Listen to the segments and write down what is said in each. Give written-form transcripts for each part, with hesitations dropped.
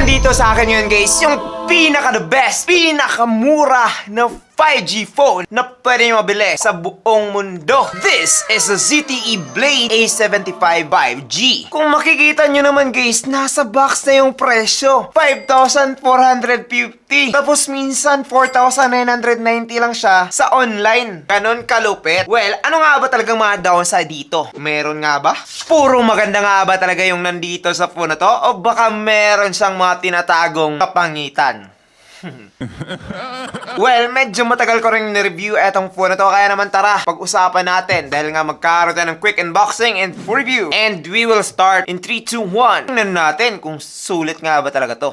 nandito sa akin yun guys, yung pinaka the best, pinakamura na 5G phone na pwede nyo mabili sa buong mundo. This is a ZTE Blade A75 5G. Kung makikita nyo naman guys, nasa box na yung presyo. 5,450. Tapos minsan 4,990 lang siya sa online. Ganon kalupit. Well, ano nga ba talagang mga downside dito? Meron nga ba? Puro maganda nga ba talaga yung nandito sa phone na to? O baka meron siyang mga tinatagong kapangitan? Well, medyo matagal ko rin na-review etong phone na to, kaya naman tara, pag-usapan natin dahil nga magkaroon tayo ng quick unboxing and review. And we will start in 3, 2, 1. Tingnan natin kung sulit nga ba talaga to.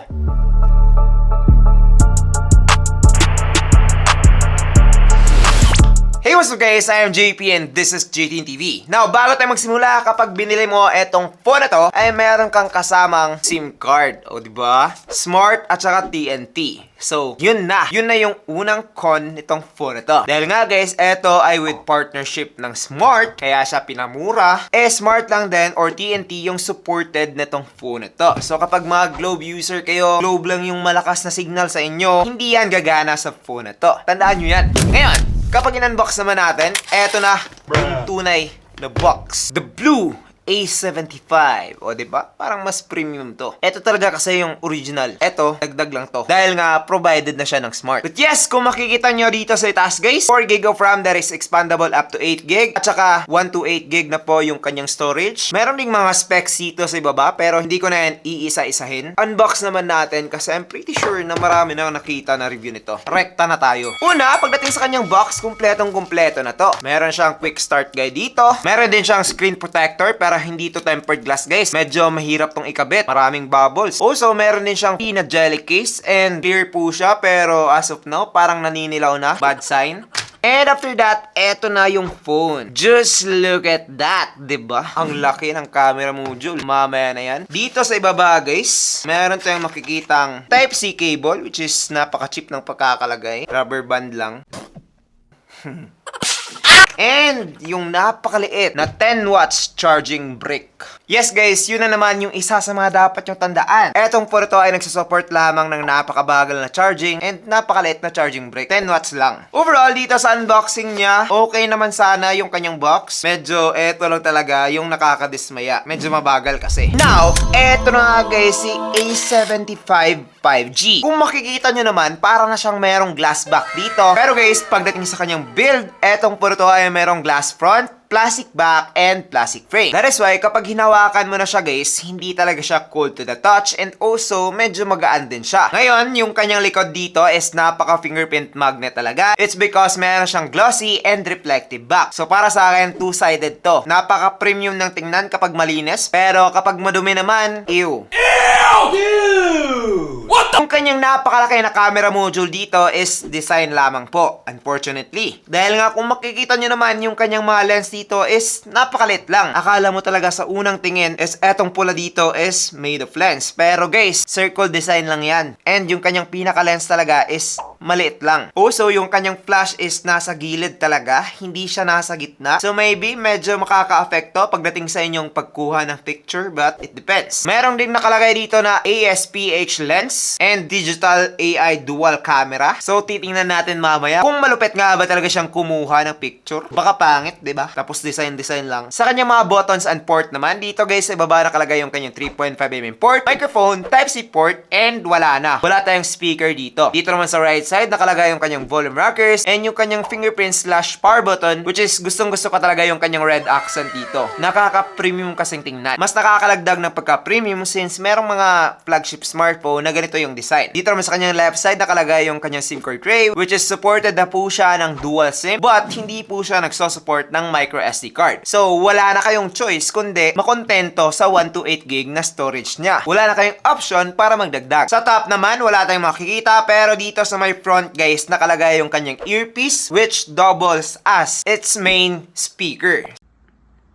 Hey, what's up guys? I am JP and this is JT TV. Now, bago tayo magsimula, kapag binili mo etong phone na to, ay meron kang kasamang SIM card. O, diba? Smart at saka TNT. So, yun na. Yun na yung unang con nitong phone na to. Dahil nga guys, eto ay with partnership ng Smart, kaya siya pinamura. Smart lang din or TNT yung supported nitong phone na to. So, kapag mga Globe user kayo, Globe lang yung malakas na signal sa inyo, hindi yan gagana sa phone na to. Tandaan nyo yan. Ngayon, kapag in-unbox naman natin, eto na yung tunay na box. The Blue A75. O, diba? Parang mas premium to. Eto talaga kasi yung original. Eto, dagdag lang to. Dahil nga, provided na siya ng Smart. But yes, kung makikita nyo dito sa itaas guys, 4GB of RAM that is expandable up to 8GB. At saka, 128GB na po yung kanyang storage. Meron ding mga specs dito sa ibaba, pero hindi ko na yan iisa-isahin. Unbox naman natin kasi I'm pretty sure na marami nang nakita na review nito. Rekta na tayo. Una, pagdating sa kanyang box, kumpletong-kumpleto na to. Meron siyang quick start guide dito. Meron din siyang screen protector, pero hindi to tempered glass guys. Medyo mahirap tong ikabit. Maraming bubbles. Also, meron din siyang peanut jelly case and clear po siya, pero as of now, parang naninilaw na. Bad sign. And after that, eto na yung phone. Just look at that, diba? Ang laki ng camera module. Mamaya na yan. Dito sa ibaba, guys, meron tayong makikitang Type-C cable, which is napaka-cheap ng pagkakalagay. Rubber band lang. And yung napakaliit na 10 watts charging brick. Yes guys, yun na naman yung isa sa mga dapat yung tandaan. Etong phone to ay nagsusupport lamang ng napakabagal na charging and napakaliit na charging brick. 10 watts lang. Overall, dito sa unboxing niya, okay naman sana yung kanyang box. Medyo eto lang talaga yung nakakadismaya. Medyo mabagal kasi. Now, eto na nga guys, si A75 5G. Kung makikita nyo naman, para na siyang merong glass back dito. Pero guys, pagdating sa kanyang build, etong phone to ay merong glass front, plastic back, and plastic frame. That is why, kapag hinawakan mo na siya guys, hindi talaga siya cold to the touch and also, medyo magaan din siya. Ngayon, yung kanyang likod dito is napaka-fingerprint magnet talaga. It's because meron siyang glossy and reflective back. So, para sa akin, two-sided to. Napaka-premium ng tingnan kapag malinis, pero kapag madumi naman, ew! Dude! What the? Yung kanyang napakalaki na camera module dito is design lamang po, unfortunately. Dahil nga kung makikita nyo naman yung kanyang mga lens dito is napakalit lang. Akala mo talaga sa unang tingin is etong pula dito is made of lens. Pero guys, circle design lang yan. And yung kanyang pinaka lens talaga is maliit lang. Also, yung kanyang flash is nasa gilid talaga, hindi siya nasa gitna. So maybe medyo makaka-apekto pagdating sa inyong pagkuha ng picture, but it depends. Meron din nakalagay dito na ASPH lens and digital AI dual camera. So titingnan natin mamaya kung malupit nga ba talaga siyang kumuha ng picture. Baka pangit, 'di ba? Tapos design lang. Sa kanyang mga buttons and port naman, dito guys sa baba nakalagay yung kanyang 3.5mm port, microphone, Type-C port, and wala na. Wala tayong speaker dito. Dito naman sa right side nakalagay yung kanyang volume rockers and yung kanyang fingerprint / power button, which is gustong-gusto ko talaga yung kanyang red accent dito. Nakaka-premium kasing tingnan. Mas nakakalagdag ng pagka-premium since merong mga flagship smartphone na ganito yung design. Dito naman sa kanyang left side nakalagay yung kanyang SIM card tray, which is supported na po siya ng dual SIM, but hindi po siya nagso-support ng micro SD card. So, wala na kayong choice kundi makontento sa 128GB na storage niya. Wala na kayong option para magdagdag. Sa top naman, wala tayong makikita, pero dito sa may front guys, nakalagay yung kanyang earpiece, which doubles as its main speaker.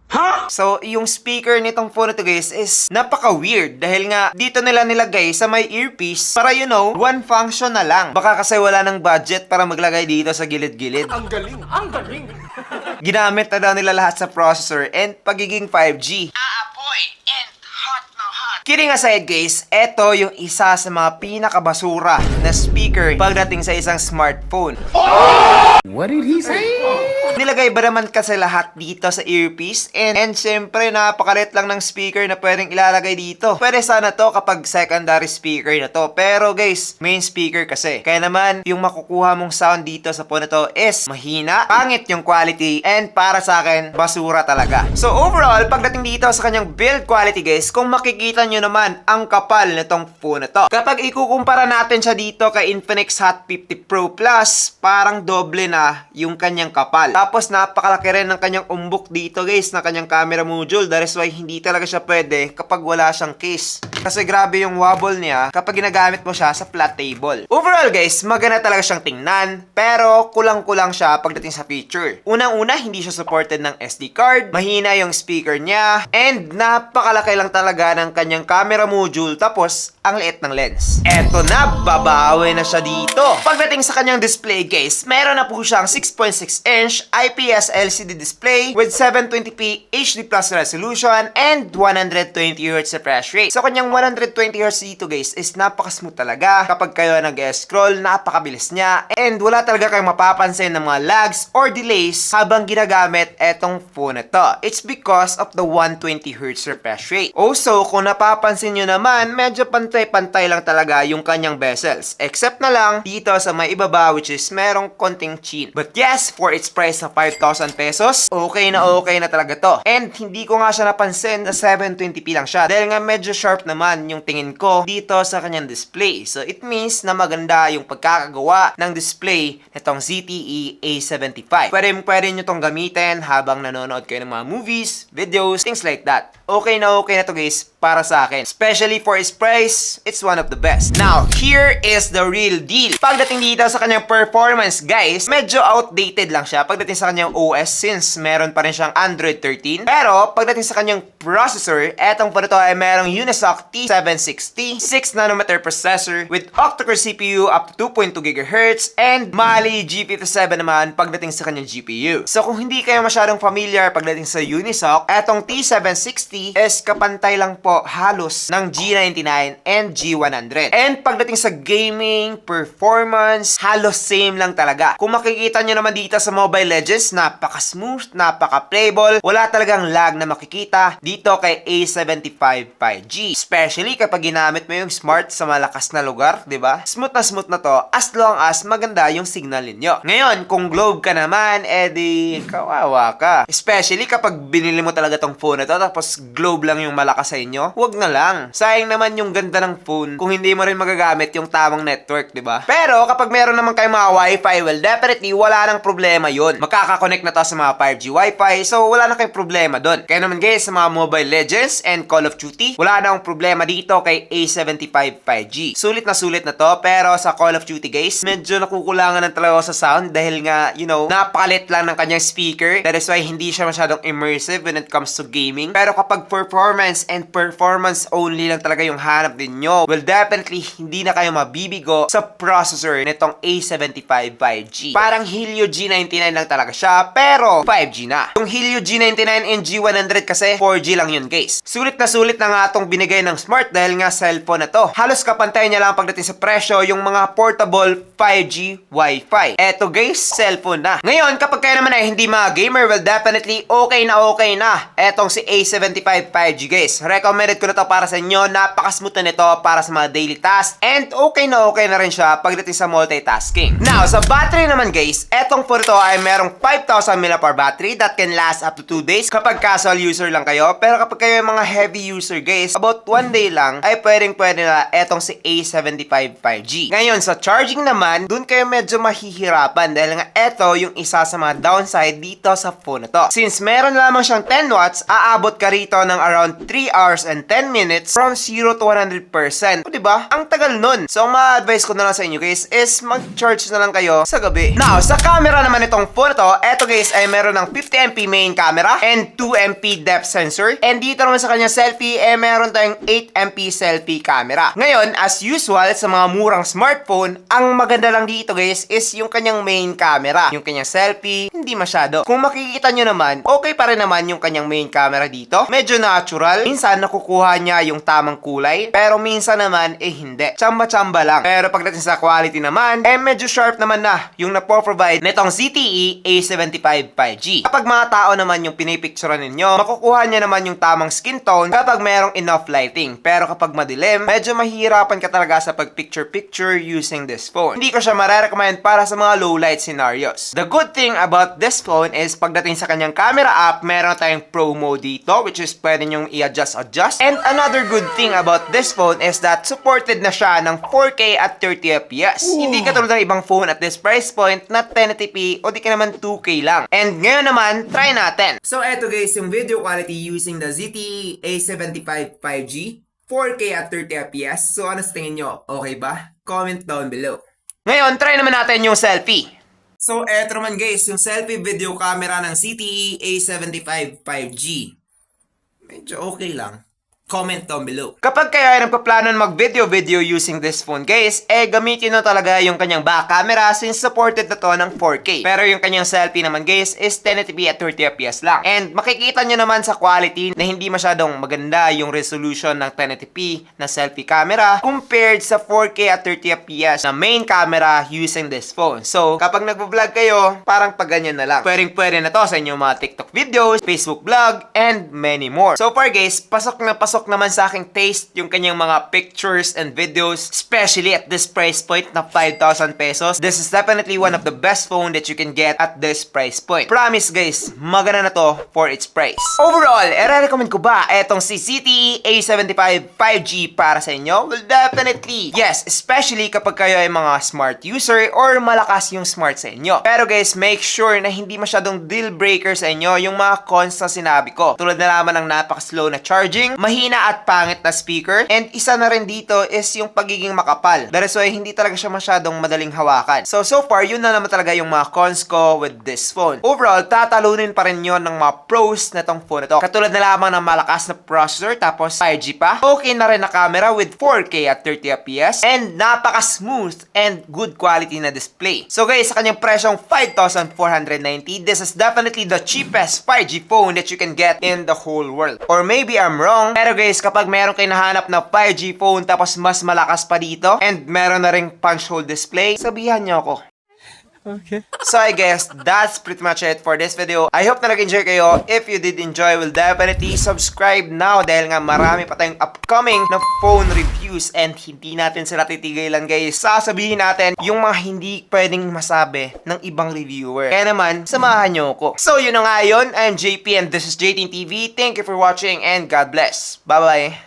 Huh? So, yung speaker nitong phone na to guys is napaka-weird dahil nga dito nila nilagay sa may earpiece para one function na lang. Baka kasi wala ng budget para maglagay dito sa gilid-gilid. Ang galing! Ang galing! Ginamit na daw nila lahat sa processor and pagiging 5G. Aapoy and hot na hot Kidding aside guys, eto yung isa sa mga pinakabasura na speaker pagdating sa isang smartphone. What did he say? Nilagay ba naman kasi lahat dito sa earpiece? And syempre, napakalit lang ng speaker na pwedeng ilalagay dito. Pwede sana to kapag secondary speaker na to. Pero guys, main speaker kasi. Kaya naman, yung makukuha mong sound dito sa phone na to is mahina, pangit yung quality, and para sa akin, basura talaga. So overall, pagdating dito sa kanyang build quality guys, kung makikita nyo naman ang kapal nitong phone na to. Kapag ikukumpara natin siya dito kay Infinix Hot 50 Pro Plus, parang doble na yung kanyang kapal. Tapos napakalaki rin ng kanyang umbok dito guys na kanyang camera module. That is why hindi talaga siya pwede kapag wala siyang case. Kasi grabe yung wobble niya kapag ginagamit mo siya sa flat table. Overall guys, maganda talaga siyang tingnan. Pero kulang-kulang siya pagdating sa feature. Unang-una, hindi siya supported ng SD card. Mahina yung speaker niya. And napakalaki lang talaga ng kanyang camera module. Tapos, ang liit ng lens. Eto na, babawi na siya dito. Pagdating sa kanyang display guys, meron na po siyang 6.6 inch IPS LCD display with 720p HD plus resolution and 120Hz refresh rate. So kanyang 120Hz dito guys is napaka-smooth talaga. Kapag kayo nag-scroll, napakabilis niya and wala talaga kayong mapapansin ng mga lags or delays habang ginagamit etong phone na to. It's because of the 120Hz refresh rate. Also, kung napapansin nyo naman, medyo pantay-pantay lang talaga yung kanyang bezels. Except na lang dito sa may ibaba which is merong konting chin. But yes, for its price na 5,000 pesos, okay na talaga to. And hindi ko nga siya napansin na 720p lang siya. Dahil nga medyo sharp naman yung tingin ko dito sa kanyang display. So it means na maganda yung pagkakagawa ng display nitong ZTE A75. Pwede nyo tong gamitin habang nanonood kayo ng mga movies, videos, things like that. Okay na to guys para sa akin. Especially for its price, it's one of the best. Now, here is the real deal. Pagdating dito sa kanyang performance guys, medyo outdated lang siya pagdating sa kanyang OS since meron pa rin siyang Android 13. Pero pagdating sa kanyang processor, etong po nito ay merong Unisoc T760 6nm processor with octa-core CPU up to 2.2 GHz and Mali G57 naman pagdating sa kanyang GPU. So kung hindi kayo masyadong familiar pagdating sa Unisoc, etong T760 is kapantay lang po halos ng G99 and G100. And pagdating sa gaming, performance, halos same lang talaga. Kung makikita nyo naman dito sa Mobile Legends, napaka-smooth, napaka-playable, wala talagang lag na makikita dito kay A75 5G. Especially kapag ginamit mo yung smart sa malakas na lugar, di ba? Smooth na to as long as maganda yung signal ninyo. Ngayon, kung globe ka naman, edi kawawa ka. Especially kapag binili mo talaga tong phone na to, tapos globe lang yung malakas sa inyo, wag na lang. Sayang naman yung ganda ng phone kung hindi mo rin magagamit yung tamang network, di ba? Pero kapag meron naman kayong mga Wi-Fi, well, definitely wala nang problema yun. Makaka-connect na to sa mga 5G Wi-Fi, so wala na kayong problema dun. Kaya naman guys, sa mga Mobile Legends and Call of Duty, wala na akong problema dito kay A75 5G. Sulit na to, pero sa Call of Duty guys, medyo nakukulangan ng talaga sa sound dahil nga, you know, napakalit lang ng kanyang speaker. That is why hindi siya masyadong immersive when it comes to gaming. Pero kapag performance and performance only lang talaga yung hanap ninyo, well, definitely hindi na kayo mabibigo sa processor nitong A75 5G. Parang Helio G99 lang talaga siya, pero 5G na. Yung Helio G99 and G100 kasi 4G lang yun guys. Sulit na nga itong binigay ng Smart dahil nga cellphone na to. Halos kapantay niya lang pagdating sa presyo yung mga portable 5G Wi-Fi. Eto guys, cellphone na. Ngayon, kapag kayo naman ay hindi mga gamer, well, definitely okay na. Etong si A75 5G guys. Recommended ko na to para sa inyo. Napaka-smooth na nito para sa mga daily tasks. And okay na rin siya pagdating sa multitasking. Now, sa battery naman guys, etong phone ito ay merong 5,000 mAh battery that can last up to 2 days kapag casual user lang kayo. Pero kapag kayo yung mga heavy user guys, about 1 day lang ay pwede na etong si A75 5G. Ngayon, sa charging naman, dun kayo medyo mahihirapan dahil nga eto yung isa sa mga downside dito sa phone na to. Since meron lamang siyang 10 watts, aabot ka rito ng around 3 hours and 10 minutes from 0 to 100%. O diba? Ang tagal nun. So, ang ma-advise ko na lang sa inyo guys is mag-charge na lang kayo sa gabi. Now, sa camera naman itong phone na to, eto guys ay meron ng 50MP main camera and 2MP depth sensor. And dito naman sa kanya selfie, meron tayong 8MP selfie camera. Ngayon, as usual, sa mga murang smartphone, ang maganda lang dito guys is yung kanyang main camera. Yung kanyang selfie, hindi masyado. Kung makikita nyo naman, okay pa rin naman yung kanyang main camera dito. Medyo natural. Minsan nakukuha niya yung tamang kulay, pero minsan naman hindi. Tsamba-tsamba lang. Pero pagdating sa quality naman, medyo sharp naman na yung napoprovide nitong ZTE A75 5G. Kapag mga tao naman yung pinipicturean ninyo, makukuha niya naman yung tamang skin tone kapag merong enough lighting. Pero kapag madilim, medyo mahihirapan ka talaga sa pag-picture-picture using this phone. Hindi ko siya marirecommend para sa mga low light scenarios. The good thing about this phone is pagdating sa kanyang camera app, meron tayong Pro mode dito, which is pwede nyong i-adjust. And another good thing about this phone is that supported na siya ng 4K at 30 FPS. Hindi katulad ng ibang phone at this price point na 1080p o di ka naman 2K lang. And ngayon naman, try natin. So eto guys, yung video quality using the ZTE A75 5G, 4K at 30 FPS. So ano sa tingin nyo? Okay ba? Comment down below. Ngayon, try naman natin yung selfie. So eto naman guys, yung selfie video camera ng ZTE A75 5G. Medyo okay lang. Comment down below. Kapag kayo ay nagpaplano na mag-video using this phone guys, gamitin nyo talaga yung kanyang back camera since supported na to ng 4K. Pero yung kanyang selfie naman guys is 1080p at 30fps lang. And makikita nyo naman sa quality na hindi masyadong maganda yung resolution ng 1080p na selfie camera compared sa 4K at 30fps na main camera using this phone. So, kapag nagpo-vlog kayo, parang pag ganyan na lang. Pwede na to sa inyong mga TikTok videos, Facebook vlog, and many more. So far guys, pasok naman sa aking taste yung kanyang mga pictures and videos, especially at this price point na 5,000 pesos. This is definitely one of the best phone that you can get at this price point. Promise guys, maganda na to for its price. Overall, i-recommend ko ba etong si ZTE A75 5G para sa inyo? Well, definitely yes, especially kapag kayo ay mga smart user or malakas yung smart sa inyo. Pero guys, make sure na hindi masyadong deal breaker sa inyo yung mga cons na sinabi ko. Tulad na naman ng napaka-slow na charging, mahina at pangit na speaker, and isa na rin dito is yung pagiging makapal. That is why hindi talaga siya masyadong madaling hawakan. So far, yun na naman talaga yung mga cons ko with this phone. Overall, tatalunin pa rin yun ng mga pros na tong phone na to. Katulad na lamang ng malakas na processor, tapos 5G pa. Okay na rin na camera with 4K at 30fps, and napaka-smooth and good quality na display. So guys, sa kanyang presyong 5,490, this is definitely the cheapest 5G phone that you can get in the whole world. Or maybe I'm wrong, pero guys, kapag meron kayo nahanap na 5G phone tapos mas malakas pa dito and meron na ring punch hole display, sabihan nyo ako. Okay. So I guess that's pretty much it for this video. I hope na nag-enjoy kayo. If you did enjoy, will definitely subscribe now dahil nga marami pa tayong upcoming na phone reviews and hindi natin sila titigilan guys. Sasabihin natin yung mga hindi pwedeng masabi ng ibang reviewer. Kaya naman, samahan nyo ako. So yun na nga yun. I'm JP and this is JTing TV. Thank you for watching and God bless. Bye-bye.